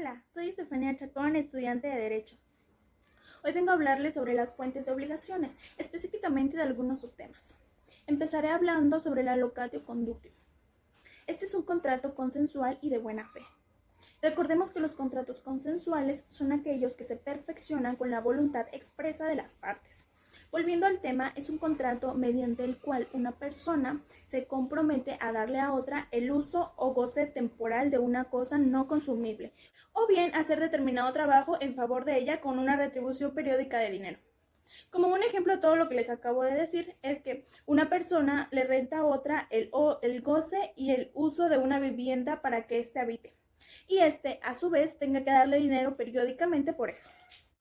Hola, soy Estefanía Chacón, estudiante de Derecho. Hoy vengo a hablarles sobre las fuentes de obligaciones, específicamente de algunos subtemas. Empezaré hablando sobre la locatio conductio. Este es un contrato consensual y de buena fe. Recordemos que los contratos consensuales son aquellos que se perfeccionan con la voluntad expresa de las partes. Volviendo al tema, es un contrato mediante el cual una persona se compromete a darle a otra el uso o goce temporal de una cosa no consumible, o bien hacer determinado trabajo en favor de ella con una retribución periódica de dinero. Como un ejemplo de todo lo que les acabo de decir, es que una persona le renta a otra el goce y el uso de una vivienda para que éste habite, y éste, a su vez, tenga que darle dinero periódicamente por eso.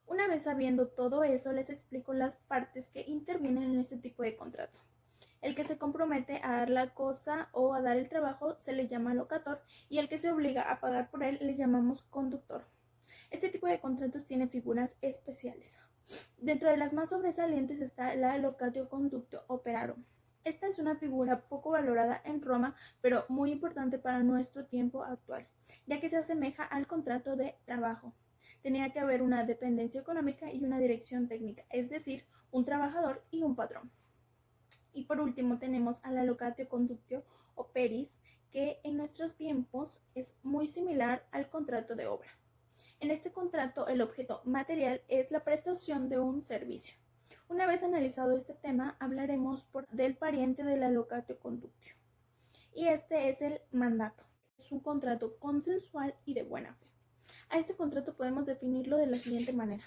Una vez sabiendo todo eso, les explico las partes que intervienen en este tipo de contrato. El que se compromete a dar la cosa o a dar el trabajo se le llama locator, y el que se obliga a pagar por él le llamamos conductor. Este tipo de contratos tiene figuras especiales. Dentro de las más sobresalientes está la locatio conductio operarum. Esta es una figura poco valorada en Roma, pero muy importante para nuestro tiempo actual, ya que se asemeja al contrato de trabajo. Tenía que haber una dependencia económica y una dirección técnica, es decir, un trabajador y un patrón. Y por último tenemos a la locatio conductio operis, que en nuestros tiempos es muy similar al contrato de obra. En este contrato, el objeto material es la prestación de un servicio. Una vez analizado este tema, hablaremos del pariente de la locatio conductio. Y este es el mandato. Es un contrato consensual y de buena fe. A este contrato podemos definirlo de la siguiente manera,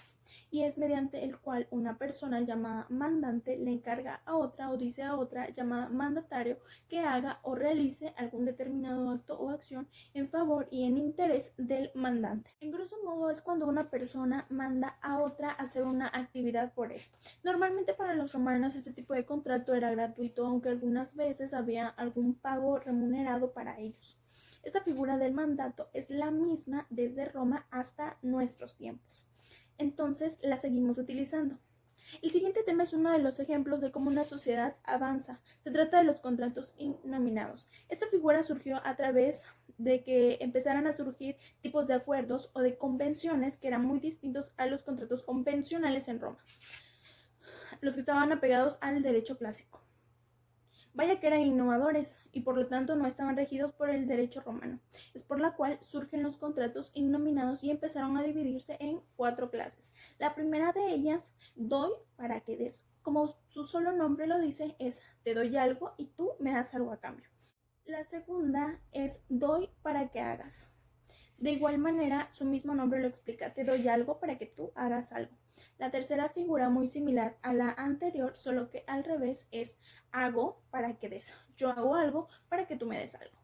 y es mediante el cual una persona llamada mandante le encarga a otra o dice a otra llamada mandatario que haga o realice algún determinado acto o acción en favor y en interés del mandante. En grosso modo es cuando una persona manda a otra a hacer una actividad por él. Normalmente para los romanos este tipo de contrato era gratuito, aunque algunas veces había algún pago remunerado para ellos. Esta figura del mandato es la misma desde Roma hasta nuestros tiempos. Entonces la seguimos utilizando. El siguiente tema es uno de los ejemplos de cómo una sociedad avanza. Se trata de los contratos innominados. Esta figura surgió a través de que empezaran a surgir tipos de acuerdos o de convenciones que eran muy distintos a los contratos convencionales en Roma, los que estaban apegados al derecho clásico. Vaya que eran innovadores y por lo tanto no estaban regidos por el derecho romano. Es por la cual surgen los contratos innominados y empezaron a dividirse en 4 clases. La primera de ellas, doy para que des. Como su solo nombre lo dice, es te doy algo y tú me das algo a cambio. La segunda es doy para que hagas. De igual manera, su mismo nombre lo explica, te doy algo para que tú hagas algo. La tercera figura, muy similar a la anterior, solo que al revés, es hago para que des. Yo hago algo para que tú me des algo.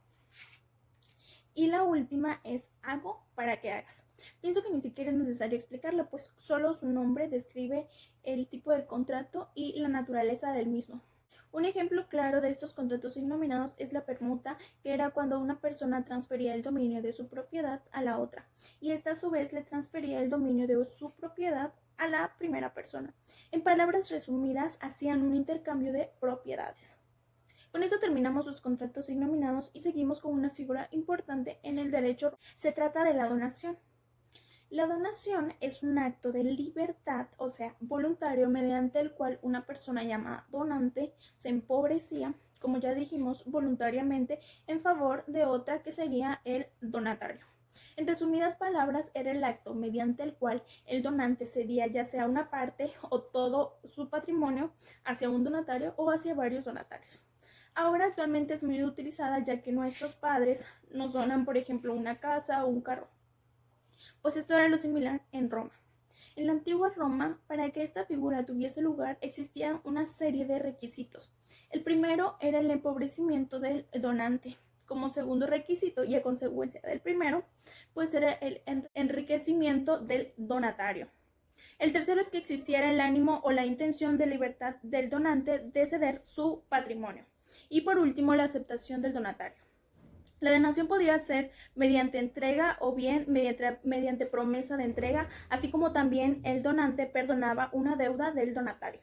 Y la última es hago para que hagas. Pienso que ni siquiera es necesario explicarla, pues solo su nombre describe el tipo de contrato y la naturaleza del mismo. Un ejemplo claro de estos contratos innominados es la permuta, que era cuando una persona transfería el dominio de su propiedad a la otra, y esta a su vez le transfería el dominio de su propiedad a la primera persona. En palabras resumidas, hacían un intercambio de propiedades. Con esto terminamos los contratos innominados y seguimos con una figura importante en el derecho. Se trata de la donación. La donación es un acto de libertad, o sea, voluntario, mediante el cual una persona llamada donante se empobrecía, como ya dijimos, voluntariamente en favor de otra, que sería el donatario. En resumidas palabras, era el acto mediante el cual el donante cedía ya sea una parte o todo su patrimonio hacia un donatario o hacia varios donatarios. Ahora actualmente es muy utilizada, ya que nuestros padres nos donan, por ejemplo, una casa o un carro. Pues esto era lo similar en Roma. En la antigua Roma, para que esta figura tuviese lugar, existían una serie de requisitos. El primero era el empobrecimiento del donante. Como segundo requisito, y a consecuencia del primero, pues era el enriquecimiento del donatario. El tercero es que existiera el ánimo o la intención de libertad del donante de ceder su patrimonio. Y por último, la aceptación del donatario. La donación podría ser mediante entrega o bien mediante promesa de entrega, así como también el donante perdonaba una deuda del donatario.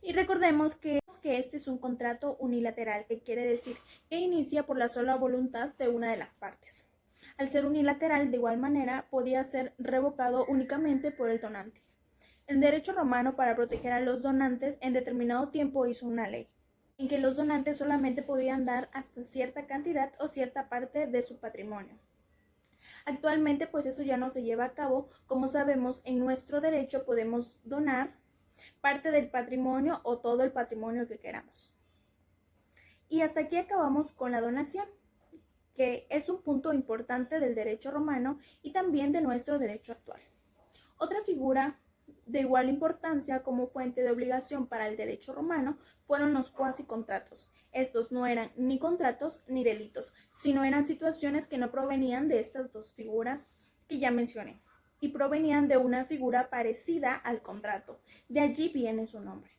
Y recordemos que este es un contrato unilateral, que quiere decir que inicia por la sola voluntad de una de las partes. Al ser unilateral, de igual manera, podía ser revocado únicamente por el donante. El derecho romano, para proteger a los donantes, en determinado tiempo hizo una ley en que los donantes solamente podían dar hasta cierta cantidad o cierta parte de su patrimonio. Actualmente, pues eso ya no se lleva a cabo. Como sabemos, en nuestro derecho podemos donar parte del patrimonio o todo el patrimonio que queramos. Y hasta aquí acabamos con la donación, que es un punto importante del derecho romano y también de nuestro derecho actual. Otra figura de igual importancia como fuente de obligación para el derecho romano fueron los cuasicontratos. Estos no eran ni contratos ni delitos, sino eran situaciones que no provenían de estas dos figuras que ya mencioné y provenían de una figura parecida al contrato. De allí viene su nombre.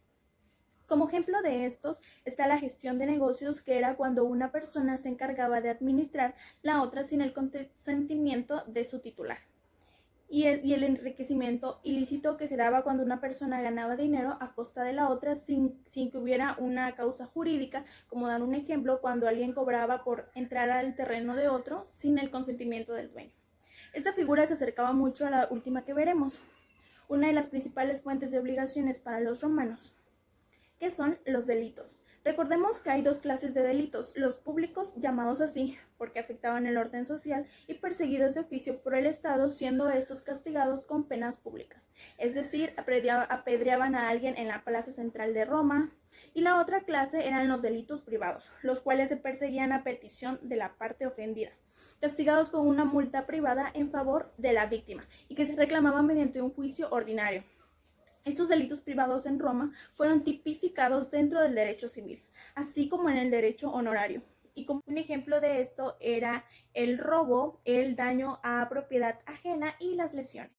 Como ejemplo de estos está la gestión de negocios, que era cuando una persona se encargaba de administrar la otra sin el consentimiento de su titular. Y el enriquecimiento ilícito, que se daba cuando una persona ganaba dinero a costa de la otra sin que hubiera una causa jurídica, como dar un ejemplo, cuando alguien cobraba por entrar al terreno de otro sin el consentimiento del dueño. Esta figura se acercaba mucho a la última que veremos, una de las principales fuentes de obligaciones para los romanos, que son los delitos. Recordemos que hay dos clases de delitos: los públicos, llamados así porque afectaban el orden social, y perseguidos de oficio por el Estado, siendo estos castigados con penas públicas, es decir, apedreaban a alguien en la plaza central de Roma. Y la otra clase eran los delitos privados, los cuales se perseguían a petición de la parte ofendida, castigados con una multa privada en favor de la víctima y que se reclamaban mediante un juicio ordinario. Estos delitos privados en Roma fueron tipificados dentro del derecho civil, así como en el derecho honorario. Y como un ejemplo de esto era el robo, el daño a propiedad ajena y las lesiones.